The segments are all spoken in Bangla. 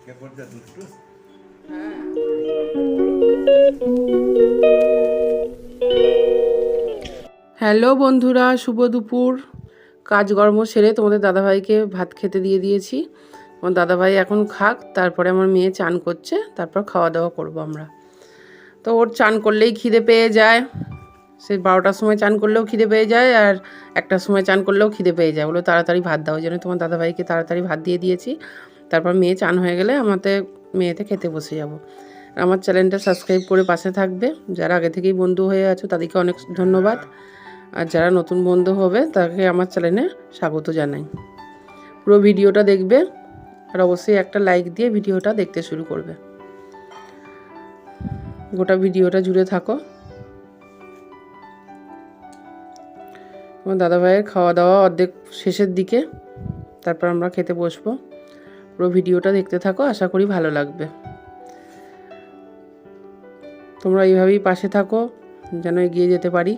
হ্যালো বন্ধুরা, শুভ দুপুর। কাজকর্ম সেরে তোমাদের দাদাভাইকে ভাত খেতে দিয়ে দিয়েছি। আমার দাদাভাই এখন খাক, তারপরে আমার মেয়ে চান করছে, তারপর খাওয়া দাওয়া করবো আমরা। তো ওর চান করলেই খিদে পেয়ে যায়। সে 12টার সময় চান করলেও খিদে পেয়ে যায়, আর 1টার সময় চান করলেও খিদে পেয়ে যায়। বলো তাড়াতাড়ি ভাত দাও, যেন তোমার দাদাভাইকে তাড়াতাড়ি ভাত দিয়ে দিয়েছি। তারপর মেয়ে চান হয়ে গেলে মেয়েতে খেতে বসে যাব। আমার চ্যানেলটা সাবস্ক্রাইব করে পাশে থাকবে। যারা আগে থেকেই বন্ধু হয়ে আছো তাদেরকে অনেক ধন্যবাদ, আর যারা নতুন বন্ধু হবে তাকে আমার চ্যানেলে স্বাগত জানাই। পুরো ভিডিওটা দেখবে, আর অবশ্যই একটা লাইক দিয়ে ভিডিওটা দেখতে শুরু করবে। গোটা ভিডিওটা জুড়ে থাকো। আমার দাদাভাইয়ের খাওয়া দাওয়া অর্ধেক শেষের দিকে, তারপর আমরা খেতে বসবো। পুরো ভিডিওটা দেখতে থাকো, আশা করি ভালো লাগবে। তোমরা এইভাবেই পাশে থাকো যেন এগিয়ে যেতে পারি।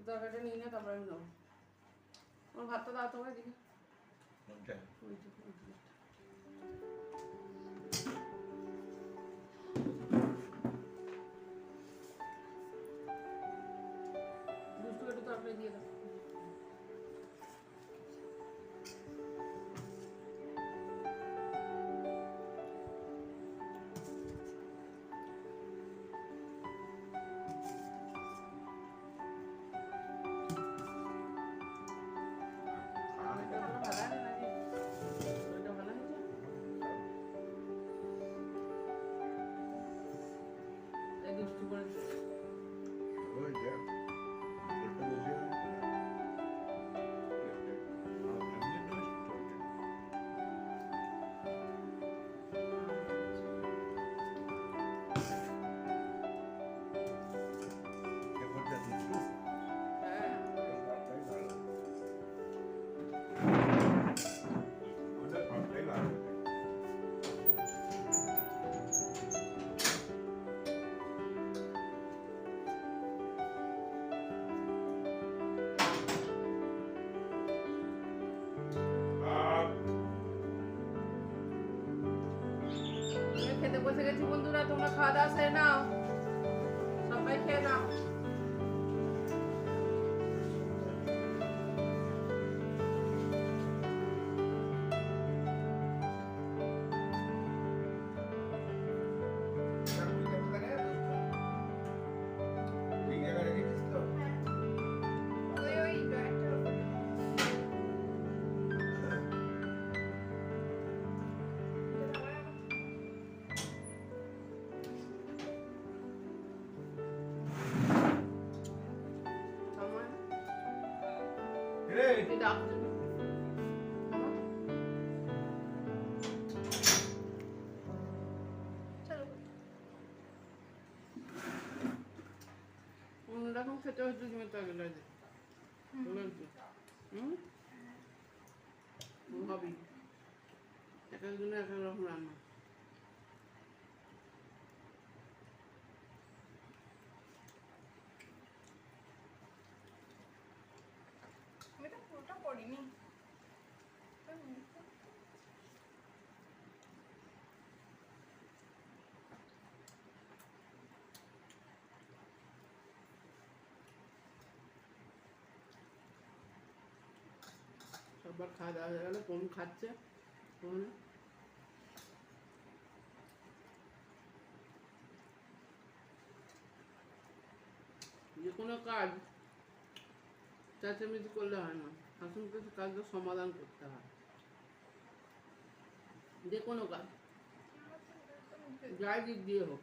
তরকারিটা নিয়ে না, তারপরে আমি নেবো। আমার ভাতটা দাও তোমার দিকে। দুষ্টু একটু তরকারি দিয়ে দাও। ভালো একটু করে ওই দেখ একটা বসে হ্যাঁ আমরা খেতে বসে গেছি বন্ধুরা, তোমরা খাওয়া দাওয়া সেরে নাও, সবাই খেয়ে নাও। আমার এই ডাক্তার অন্যরকম খেতে হচ্ছে, তুমি তো আগে লাগে ভাবি এক একজনের এক এক রকম রান্না। আমি তো পুরোটা করিনি। সবার খাওয়া দাওয়া হয়ে গেলে কোন খাচ্ছে কোন যে কোনো কাজ চেঁচামেচি করলে হয় না, হাসি মুখে কাজটা সমাধান করতে হয়। যে কোনো কাজ যাই দিক দিয়ে হোক,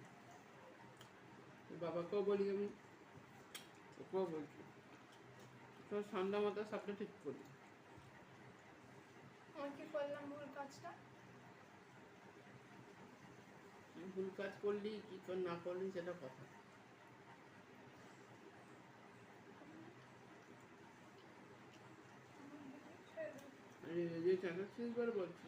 বাবাকেও বলি আমি, ওকেও বলছি, সব ঠান্ডা মাথা সবটা ঠিক করি। আমি কি করলাম ভুল কাজটা? ভুল কাজ করলি কি না করলি সেটা কথা। আরে যে চেঁচাচ্ছিস বলে বলছি।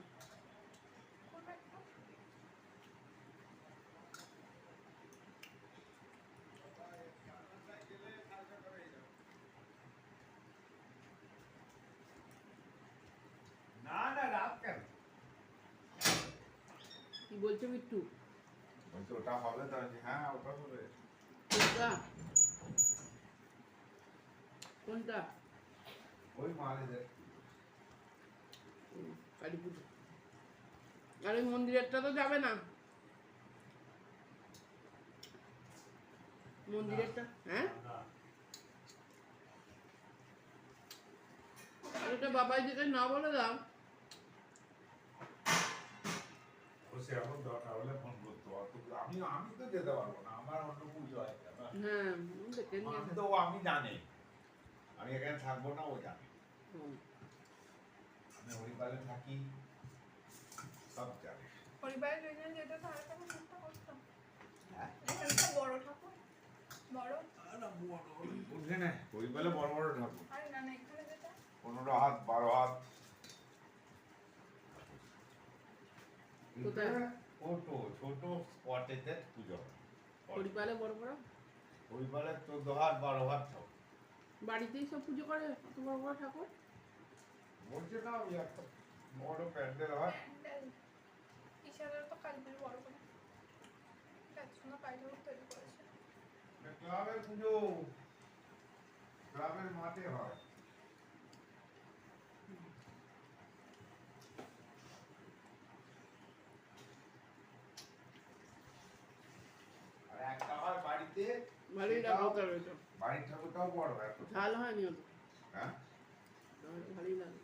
না না রাত কেন কি বলছে বিট্টু? বলছি ওটা হবে তো, হ্যাঁ ওটা হবে। কোনটা কোনটা? ওই মালিদের কালী পুজো। আর ওই মন্দিরেরটা তো যাবে না, মন্দিরেরটা। হ্যাঁ এটা বাবাই যেটা না বলে দাও। ও সেরকম দরকার হলে ফোন করতো, আমি আমি তো যেতে পারবো না, আমার অন্য পুজো আছে। হ্যাঁ দেখে নিয়ে আমি তো আমি জানি আমি এখানে থাকবো না, ও জানে আমি হরিপালে থাকি, সব জানে। পরিবারের দুইজন যেত তাহলে তখন মুখটা করতাম। হ্যাঁ এখানে তো বড় ঠাকুর, বড় বুঝলে না, হরিপালে বড় বড় ঠাকুর, আরে না না এখানে যেটা 15 হাত 12 হাত। কোথায়? ছোট ছোট স্পটেতে পুজো হয়। পরিবারে বড় বড়, হরিপালে 14 হাত 12 হাত ঠাকুর। বাড়িতেই সব পুজো করে অত বড় বড় ঠাকুর। বলছে না ওই একটা বড় প্যান্ডেল হয়। প্যান্ডেল ইশারার তো কালকে বড় করে এত কালকে তৈরি করেছে। ক্লাবের পুজো ক্লাবের মাঠে হয়। আর একটা হয় বাড়িতে, ভালোই রাখা রয়েছে, বাড়ির ঠাকুরটাও বড় হয়। ঝাল হয়নি অত, হ্যাঁ ভালোই লাগে।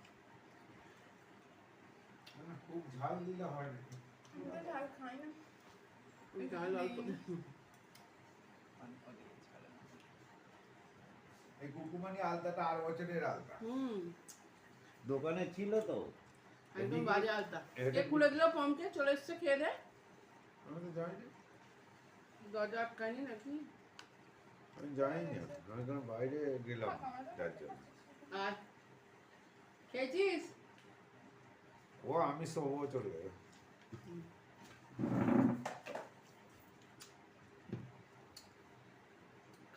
না খুব ঝাল দিলে হয় না। আমরা ঝাল খাই না। ঝাল অল্প, এই কুকুমানি আলতাটা আর বছরের আলতা। হুম, দোকানে ছিল তো। একদম বাজে আলতা। এটা এ খুলে দিলেও পমকে চলে এসছে খেয়ে দে। আমি তো যাইনি, দরজা আটকায়নি নাকি? আমি যাইনি, আমি কারণ বাইরে গেলাম যার জন্য। আর খেয়েছিস? ও আমি সব ও চলে গেল।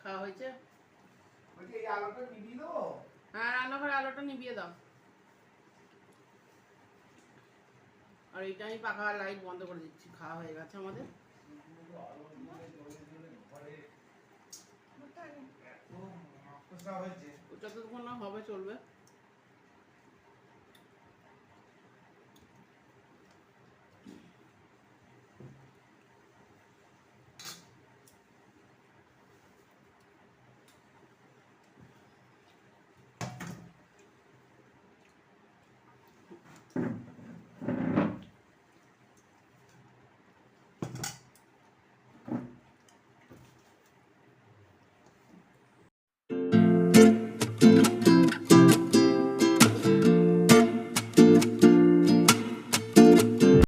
খাওয়া হয়েছে? বলছি এই আলোটা নিবি তো? হ্যাঁ, রান্নাঘরে আলোটা নিভিয়ে দাও। আর এইটা আমি পাখা লাইট বন্ধ করে দিচ্ছি। খাওয়া হয়ে গেছে আমাদের। যতক্ষণ না হবে চলবে।